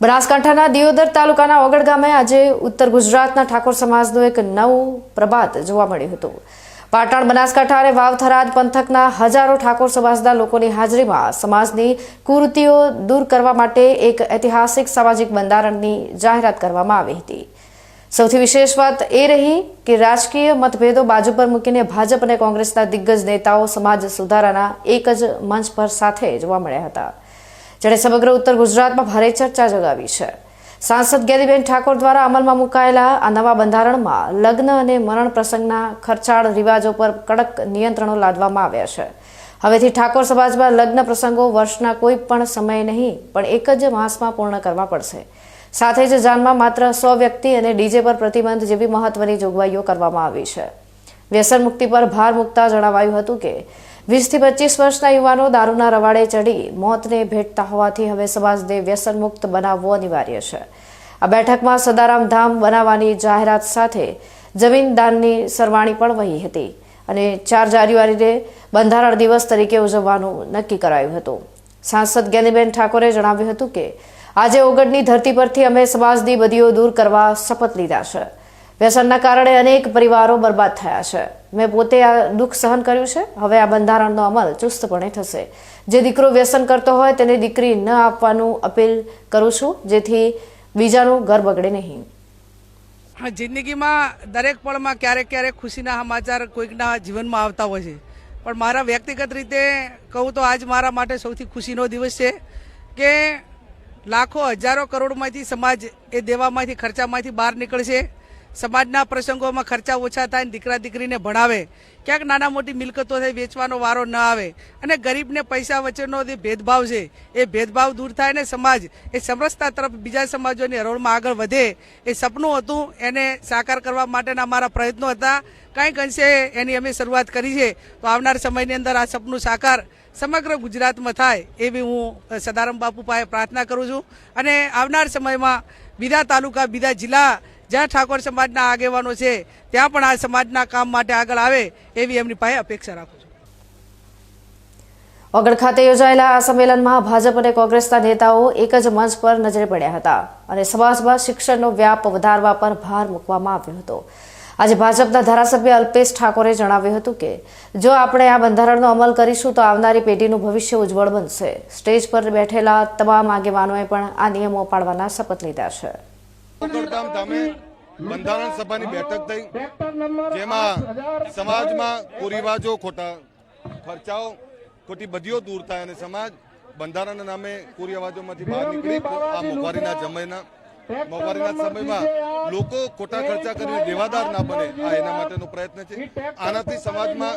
બનાસકાંઠાના દિયોદર તાલુકાના ઓગળ ગામે આજે ઉત્તર ગુજરાતના ઠાકોર સમાજનું એક નવું પ્રભાત જોવા મળ્યું હતું। પાટણ, બનાસકાંઠા અને વાવ થરાદ પંથકના હજારો ઠાકોર સમાજના લોકોની હાજરીમાં સમાજની કુરીતિઓ દૂર કરવા માટે એક ઐતિહાસિક સામાજિક બંધારણની જાહેરાત કરવામાં આવી હતી। સૌથી વિશેષ વાત એ રહી કે રાજકીય મતભેદો બાજુ પર મૂકીને ભાજપ અને કોંગ્રેસના દિગ્ગજ નેતાઓ સમાજ સુધારાના એક જ મંચ પર સાથે જોવા મળ્યા હતા, જેણે સમગ્ર ઉત્તર ગુજરાતમાં ભારે ચર્ચા જગાવી છે। સાંસદ જ્ઞાનીબેન ઠાકોર દ્વારા અમલમાં મુકાયેલા આ નવા બંધારણમાં લગ્ન અને મરણ પ્રસંગના ખર્ચાળ રિવાજો પર કડક નિયંત્રણો લાદવામાં આવ્યા છે। હવેથી ઠાકોર સમાજમાં લગ્ન પ્રસંગો વર્ષના કોઈ પણ સમયે નહીં પણ એક જ માસમાં પૂર્ણ કરવા પડશે। સાથે જ જાનમાં માત્ર 100 વ્યક્તિ અને ડીજે પર પ્રતિબંધ જેવી મહત્વની જોગવાઈઓ કરવામાં આવી છે। વ્યસન મુક્તિ પર ભાર મૂકતા જણાવાયું હતું કે 20 થી 25 વર્ષના યુવાનો દારૂના રવાડે ચડી મોતને ભેટતા હોવાથી હવે સમાજને વ્યસન મુક્ત બનાવવો અનિવાર્ય છે। આ બેઠકમાં સદારામ ધામ બનાવવાની જાહેરાત સાથે જમીન દાનની સરવાણી પણ વહી હતી અને 4 જાન્યુઆરીએ બંધારણ દિવસ તરીકે ઉજવવાનું નક્કી કરાયું હતું। સાંસદ જ્ઞાનીબેન ઠાકોરે જણાવ્યું હતું કે આજે ઓગળની ધરતી પરથી અમે સમાજની બદીઓ દૂર કરવા શપથ લીધા છે। વ્યસનના કારણે અનેક પરિવારો બરબાદ થયા છે। મેં પોતે આ દુઃખ સહન કર્યું છે। હવે આ બંધારણનો અમલ ચુસ્તપણે થશે। જે દીકરો વ્યસન કરતો હોય તેને દીકરી ન આપવાનું અપીલ કરું છું, જેથી બીજાનું ઘર બગડે નહીં। જિંદગીમાં દરેક પળમાં ક્યારેક ક્યારેક ખુશીના સમાચાર કોઈકના જીવનમાં આવતા હોય છે, પણ મારા વ્યક્તિગત રીતે કહું તો આજ મારા માટે સૌથી ખુશીનો દિવસ છે કે લાખો હજારો કરોડમાંથી સમાજ એ દેવામાંથી ખર્ચામાંથી બહાર નીકળશે। સમાજના પ્રસંગોમાં ખર્ચા ઓછા થાય, દીકરા દીકરીને ભણાવે, ક્યાંક નાના મોટી મિલકતો થાય વેચવાનો વારો ન આવે અને ગરીબને પૈસા વચ્ચેનો જે ભેદભાવ છે એ ભેદભાવ દૂર થાય ને સમાજ એ સમરસતા તરફ બીજા સમાજોની હરોળમાં આગળ વધે એ સપનું હતું। એને સાકાર કરવા માટેના અમારા પ્રયત્નો હતા। કંઈક અંશે એની અમે શરૂઆત કરી છે, તો આવનાર સમયની અંદર આ સપનું સાકાર સમગ્ર ગુજરાતમાં થાય એવી હું સદારામ બાપુ પાસે પ્રાર્થના કરું છું અને આવનાર સમયમાં બીજા તાલુકા, બીજા જિલ્લા જ્યાં ઠાકોર સમાજના આગેવાનો છે ત્યાં પણ આ સમાજના કામ માટે આગળ આવે એવી એમની પાસે અપેક્ષા રાખું છું। ઓગળ ખાતે યોજાયેલા આ સંમેલનમાં ભાજપ અને કોંગ્રેસના નેતાઓ એક જ મંચ પર નજરે પડ્યા હતા અને સમાજમાં શિક્ષણનો વ્યાપ વધારવા પર ભાર મૂકવામાં આવ્યો હતો। આજે ભાજપના ધારાસભ્ય અલ્પેશ ઠાકોરે જણાવ્યું હતું કે જો આપણે આ બંધારણનો અમલ કરીશું તો આવનારી પેઢીનું ભવિષ્ય ઉજ્જવળ બનશે। સ્ટેજ પર બેઠેલા તમામ આગેવાનોએ પણ આ નિયમો પાળવાના શપથ લીધા છે। ઓગળધામ ધામે બંધારણ સભાની બેઠક થઈ, જેમાં સમાજમાં કુરિવાજો, ખોટા ખર્ચાઓ, ખોટી બદીઓ દૂર થાય અને સમાજ બંધારણના નામે કુરિવાજોમાંથી બહાર નીકળી આ મોંઘવારીના સમયમાં લોકો ખોટા ખર્ચા કરીને દેવાદાર ના બને, આ એના માટેનો પ્રયત્ન છે। આનાથી સમાજમાં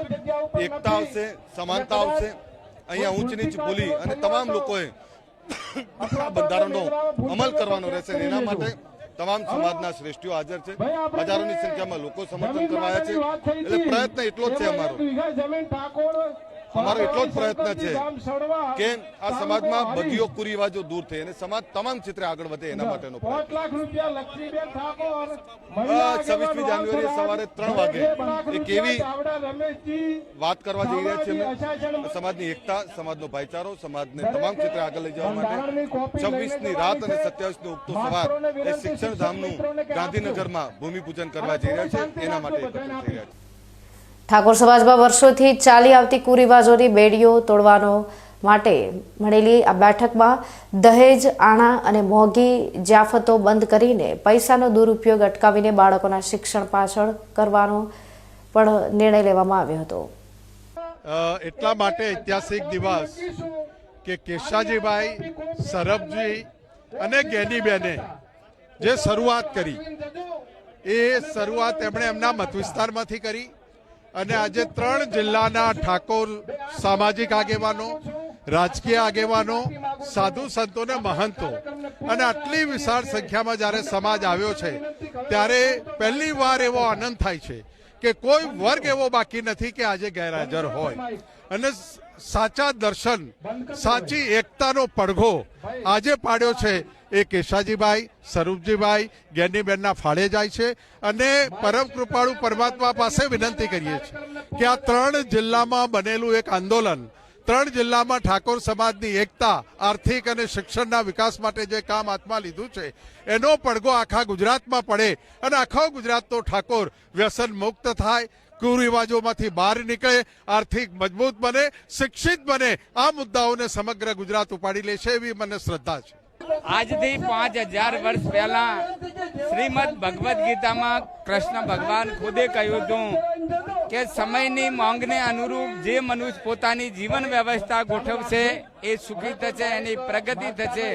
એકતા આવશે, સમાનતા આવશે। અહીંયા ઊંચ નીચ ભૂલી અને તમામ લોકોએ આ બંધારણનો અમલ કરવાનો રહેશે। એના માટે તમામ સમાજના શ્રેષ્ઠીઓ હાજર છે। હજારોની સંખ્યામાં લોકો સમર્થન કરવા આવ્યા છે। એટલે પ્રયત્ન એટલો જ છે અમારો એટલો જ પ્રયત્ન છે કે આ સમાજમાં બધીઓ કુરિવાજો દૂર થઈ અને સમાજ તમામ ક્ષેત્રે આગળ વધે એના માટેનો પ્રયત્ન। 26મી જાન્યુઆરીએ સવારે 3 વાગે એક એવી વાત કરવા જઈ રહ્યા છીએ અમે સમાજની એકતા, સમાજનો ભાઈચારો, સમાજને તમામ ક્ષેત્રે આગળ લઈ જવા માટે 26ની રાત અને 27ની ઉગતો સવાર એ શિક્ષણ ધામનું ગાંધીનગરમાં ભૂમિપૂજન કરવા જઈ રહ્યા છે, એના માટે એકત્રિત થઈ રહ્યા છે। ઠાકોર સમાજમાં વર્ષોથી ચાલી આવતી કુરિવાજોની બેડીઓ તોડવાનો માટે મળેલી આ બેઠકમાં દહેજ, આણા અને મોંઘી જ્યાફતો બંધ કરીને પૈસાનો દુરુપયોગ અટકાવીને બાળકોના શિક્ષણ પાછળ કરવાનો પણ નિર્ણય લેવામાં આવ્યો હતો। એટલા માટે ઐતિહાસિક દિવસ કે કેશાજીભાઈ, સરબજી અને જ્ઞાનીબેને જે શરૂઆત કરી એ શરૂઆત એમણે એમના મત વિસ્તારમાંથી કરી અને આજે 3 જિલ્લાના ઠાકોર સામાજિક આગેવાનો, રાજકીય આગેવાનો, સાધુ સંતો ને મહંતો અને આટલી વિશાળ સંખ્યામાં જ્યારે સમાજ આવ્યો છે ત્યારે પહેલી વાર એવો આનંદ થાય છે કે કોઈ વર્ગ એવો બાકી નથી કે આજે ગેરહાજર હોય અને સાચા દર્શન, સાચી એકતાનો પડઘો આજે પાડ્યો છે એ કેશાજીભાઈ, સ્વરૂપજીભાઈ, જ્ઞાનીબેનના ફાળે જાય છે અને પરમ કૃપાળુ પરમાત્મા પાસે વિનંતી કરીએ છીએ કે આ 3 જિલ્લામાં બનેલું એક આંદોલન 3 જિલ્લામાં ઠાકોર સમાજની એકતા, આર્થિક અને શિક્ષણના વિકાસ માટે જે કામ હાથમાં લીધું છે એનો પડઘો આખા ગુજરાતમાં પડે અને આખો ગુજરાતનો ઠાકોર વ્યસન મુક્ત થાય, કુરિવાજોમાંથી બહાર નીકળે, આર્થિક મજબૂત બને, શિક્ષિત બને, આ મુદ્દાઓને સમગ્ર ગુજરાત ઉપાડી લેશે એવી મને શ્રદ્ધા છે. આજથી 5000 વર્ષ પહેલા શ્રીમદ ભગવદ્ ગીતામાં કૃષ્ણ ભગવાન ખુદે કહ્યું હતું કે સમયની માંગને અનુરૂપ જે મનુષ્ય પોતાની જીવન વ્યવસ્થા ગોઠવશે એ સુખી થશે, એની પ્રગતિ થશે.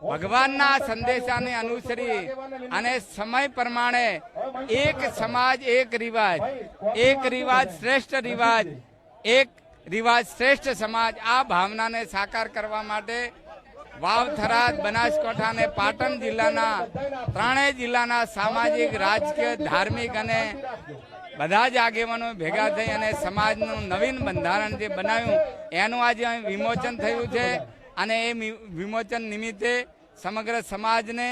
ભગવાનના સંદેશાને અનુસરી અને સમય પ્રમાણે એક સમાજ એક રિવાજ શ્રેષ્ઠ રિવાજ, એક રિવાજ શ્રેષ્ઠ સમાજ, આ ભાવનાને સાકાર કરવા માટે વાવ, થરાદ, બનાસકાંઠા અને પાટણ જિલ્લાના ત્રણેય જિલ્લાના સામાજિક, રાજકીય, ધાર્મિક અને બધા જ આગેવાનો ભેગા થઈ અને સમાજનું નવીન બંધારણ જે બનાવ્યું એનું આજે અહીં વિમોચન થયું છે. અને એ વિમોચન નિમિત્તે સમગ્ર સમાજને,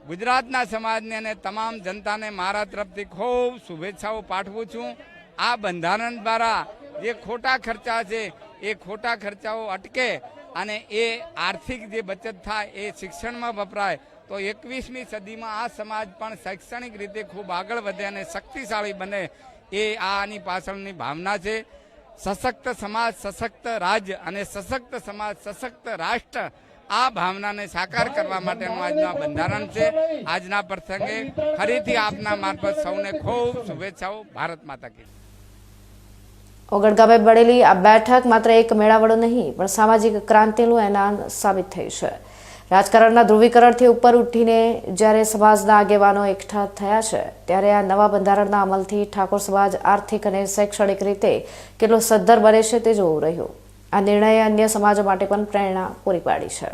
ગુજરાતના સમાજને અને તમામ જનતાને મારા તરફથી ખૂબ શુભેચ્છાઓ પાઠવું છું. આ બંધારણ દ્વારા જે ખોટા ખર્ચા છે એ ખોટા ખર્ચાઓ અટકે અને એ આર્થિક જે બચત થાય એ શિક્ષણમાં વપરાય તો 21મી સદીમાં આ સમાજ પણ શૈક્ષણિક રીતે ખૂબ આગળ વધે અને શક્તિશાળી બને, એ આની પાછળની ભાવના છે. સશક્ત સમાજ, સશક્ત રાજ્ય અને સશક્ત સમાજ, સશક્ત રાષ્ટ્ર, આ ભાવનાને સાકાર કરવા માટેનું આજનું આ બંધારણ છે. આજના પ્રસંગે ફરીથી આપના મારફત સૌને ખૂબ શુભેચ્છાઓ. ભારત માતા કી. ઓગળ ગામે મળેલી આ બેઠક માત્ર એક મેળાવડો નહીં પણ સામાજિક ક્રાંતિનું એલાન સાબિત થઈ છે. રાજકારણના ધ્રુવીકરણથી ઉપર ઉઠીને જ્યારે સમાજના આગેવાનો એકઠા થયા છે ત્યારે આ નવા બંધારણના અમલથી ઠાકોર સમાજ આર્થિક અને શૈક્ષણિક રીતે કેટલો સદ્ધર બને છે તે જોવું રહ્યું. આ નિર્ણયે અન્ય સમાજો માટે પણ પ્રેરણા પૂરી પાડી છે.